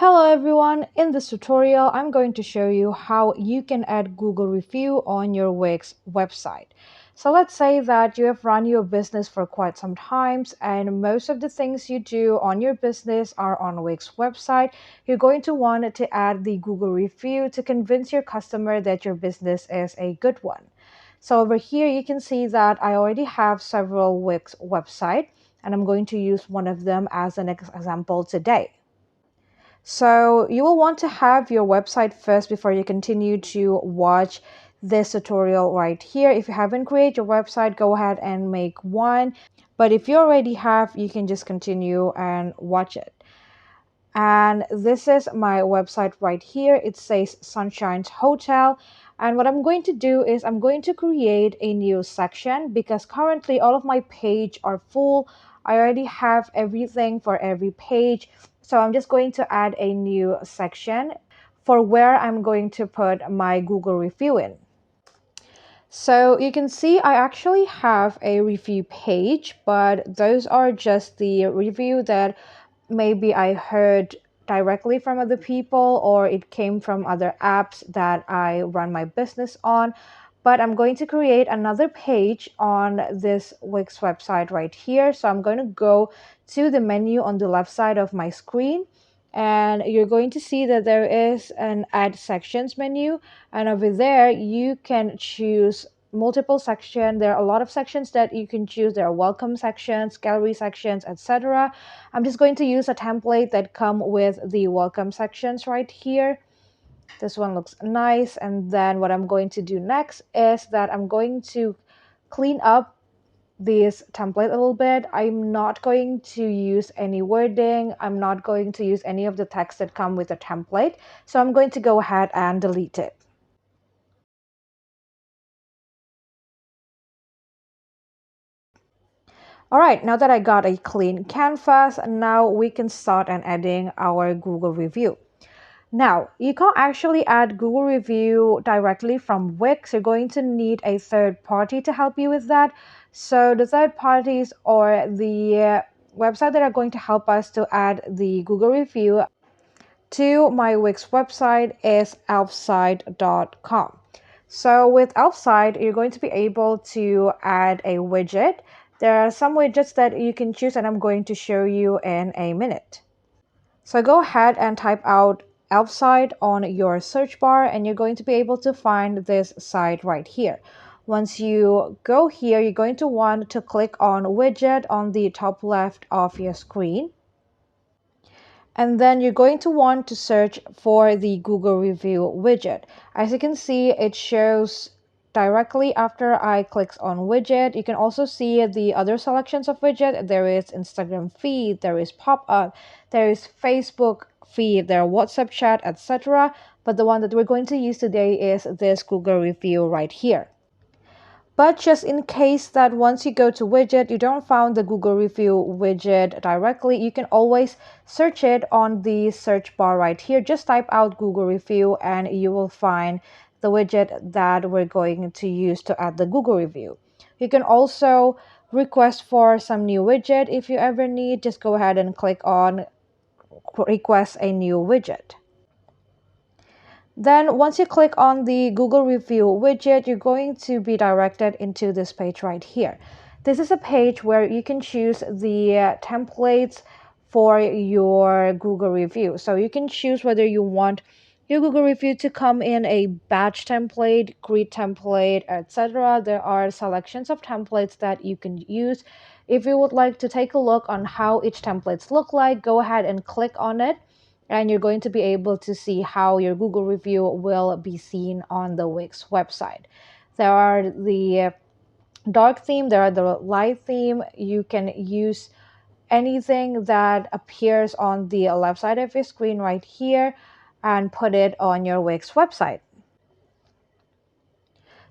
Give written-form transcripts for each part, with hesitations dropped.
Hello everyone, in this tutorial I'm going to show you how you can add Google review on your Wix website. So let's say that you have run your business for quite some times and most of the things you do on your business are on Wix website. You're going to want to add the Google review to convince your customer that your business is a good one. So over here you can see that I already have several Wix websites and I'm going to use one of them as an example today. So you will want to have your website first before you continue to watch this tutorial right here. If you haven't created your website, go ahead and make one. But if you already have, you can just continue and watch it. And this is my website right here. It says Sunshine's Hotel. And what I'm going to do is I'm going to create a new section because currently all of my page are full. I already have everything for every page. So I'm just going to add a new section for where I'm going to put my Google review in. So you can see I actually have a review page, but those are just the review that maybe I heard directly from other people or it came from other apps that I run my business on. But I'm going to create another page on this Wix website right here. So I'm going to go to the menu on the left side of my screen and you're going to see that there is an add sections menu, and over there you can choose multiple sections. There are a lot of sections that you can choose. There are welcome sections, gallery sections, etc. I'm just going to use a template that come with the welcome sections right here. This one looks nice. And then what I'm going to do next is that I'm going to clean up this template a little bit. I'm not going to use any wording. I'm not going to use any of the text that come with the template. So I'm going to go ahead and delete it. All right, now that I got a clean canvas, now we can start and adding our Google review. Now, you can't actually add Google review directly from Wix. You're going to need a third party to help you with that. So the third parties or the website that are going to help us to add the Google review to my Wix website is elfsite.com. So with Elfsite, you're going to be able to add a widget. There are some widgets that you can choose and I'm going to show you in a minute. So go ahead and type out Elfsite on your search bar and you're going to be able to find this site right here. Once you go here, you're going to want to click on widget on the top left of your screen. And then you're going to want to search for the Google review widget. As you can see, it shows directly after I click on widget. You can also see the other selections of widget. There is Instagram feed, there is pop-up, there is Facebook feed, there are WhatsApp chat, etc. But the one that we're going to use today is this Google review right here. But just in case that once you go to widget, you don't find the Google review widget directly, you can always search it on the search bar right here. Just type out Google review and you will find the widget that we're going to use to add the Google review. You can also request for some new widget if you ever need. Just go ahead and click on request a new widget. Then once you click on the Google review widget, you're going to be directed into this page right here. This is a page where you can choose the templates for your Google review. So you can choose whether you want your Google review to come in a batch template, grid template, etc. There are selections of templates that you can use. If you would like to take a look on how each templates look like, go ahead and click on it and you're going to be able to see how your Google review will be seen on the Wix website. There are the dark theme, there are the light theme. You can use anything that appears on the left side of your screen right here and put it on your Wix website.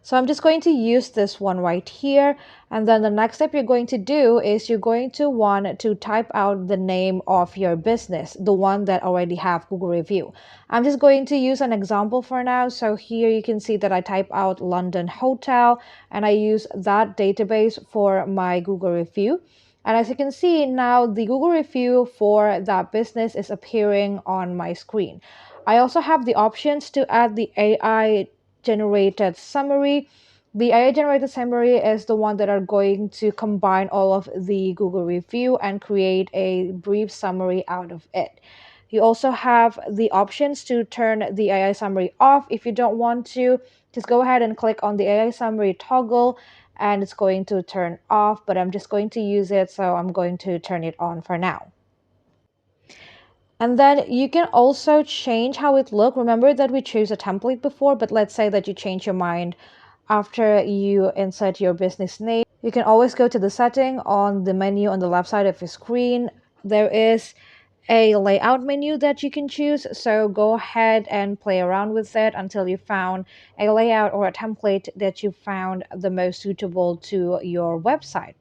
So I'm just going to use this one right here. And then the next step you're going to do is you're going to want to type out the name of your business, the one that already have Google review. I'm just going to use an example for now. So here you can see that I type out London Hotel and I use that database for my Google review. And as you can see now, the Google review for that business is appearing on my screen. I also have the options to add the AI generated summary. The AI generated summary is the one that are going to combine all of the Google review and create a brief summary out of it. You also have the options to turn the AI summary off if you don't want to. Just go ahead and click on the AI summary toggle and it's going to turn off, but I'm just going to use it, so I'm going to turn it on for now. And then you can also change how it looks. Remember that we chose a template before, but let's say that you change your mind after you insert your business name. You can always go to the setting on the menu on the left side of your screen. There is a layout menu that you can choose. So go ahead and play around with it until you found a layout or a template that you found the most suitable to your website.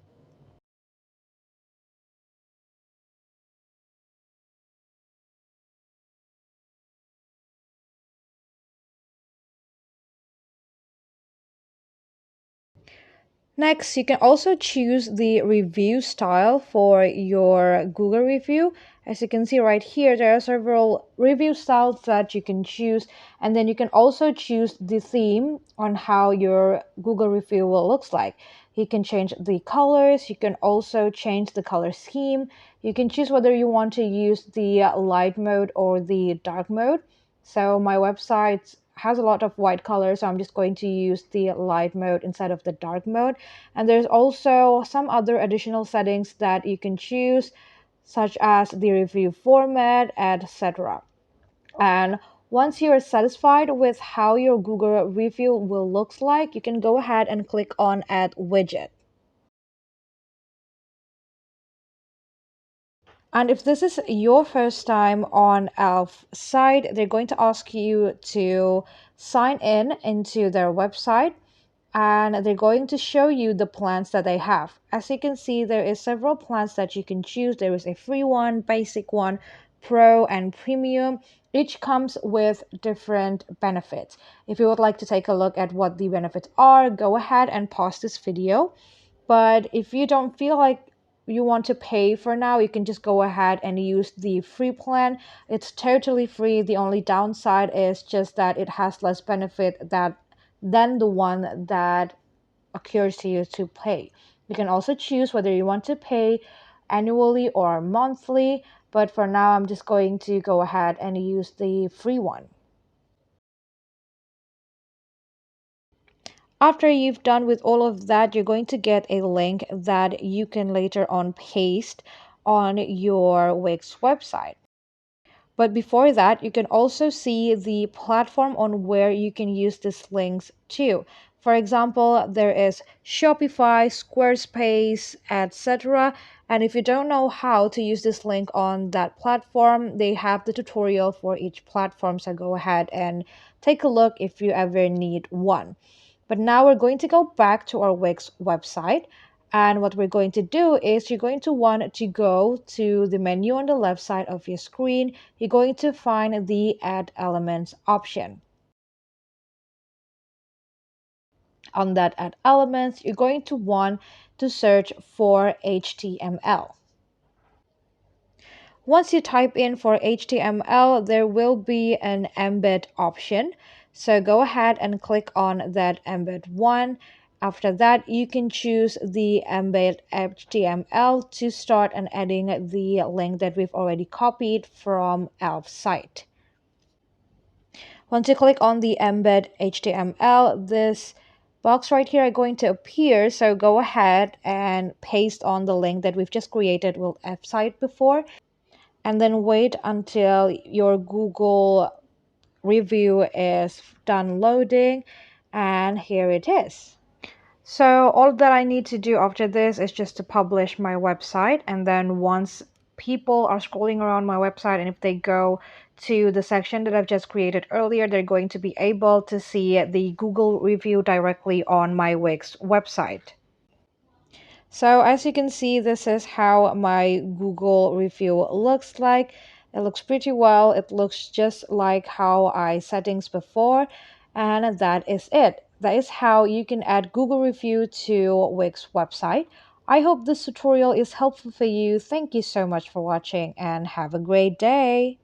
Next, you can also choose the review style for your Google review. As you can see right here, there are several review styles that you can choose, and then you can also choose the theme on how your Google review will looks like. You can change the colors, you can also change the color scheme. You can choose whether you want to use the light mode or the dark mode. So my website has a lot of white color, so I'm just going to use the light mode instead of the dark mode. And there's also some other additional settings that you can choose, such as the review format, etc. And once you're satisfied with how your Google review will looks like, you can go ahead and click on Add Widget. And if this is your first time on our site, they're going to ask you to sign in into their website, and they're going to show you the plans that they have. As you can see, there is several plans that you can choose. There is a free one, basic one, pro, and premium. Each comes with different benefits. If you would like to take a look at what the benefits are, go ahead and pause this video. But if you don't feel like you want to pay for now, you can just go ahead and use the free plan. It's totally free. The only downside is just that it has less benefit than the one that occurs to you to pay. You can also choose whether you want to pay annually or monthly, but for now I'm just going to go ahead and use the free one. After you've done with all of that, you're going to get a link that you can later on paste on your Wix website. But before that, you can also see the platform on where you can use these links too. For example, there is Shopify, Squarespace, etc. And if you don't know how to use this link on that platform, they have the tutorial for each platform. So go ahead and take a look if you ever need one. But now we're going to go back to our Wix website. And what we're going to do is you're going to want to go to the menu on the left side of your screen. You're going to find the Add Elements option. On that Add Elements, you're going to want to search for HTML. Once you type in for HTML, there will be an embed option. So go ahead and click on that embed one. After that, you can choose the embed HTML to start and adding the link that we've already copied from our site. Once you click on the embed HTML, this box right here are going to appear. So go ahead and paste on the link that we've just created with F-site before, and then wait until your Google review is done loading, and here it is. So all that I need to do after this is just to publish my website, and then once people are scrolling around my website and if they go to the section that I've just created earlier, they're going to be able to see the Google review directly on my Wix website. So as you can see, this is how my Google review looks like. It looks pretty well. It looks just like how I settings before. And that is it. That is how you can add Google review to Wix website. I hope this tutorial is helpful for you. Thank you so much for watching and have a great day.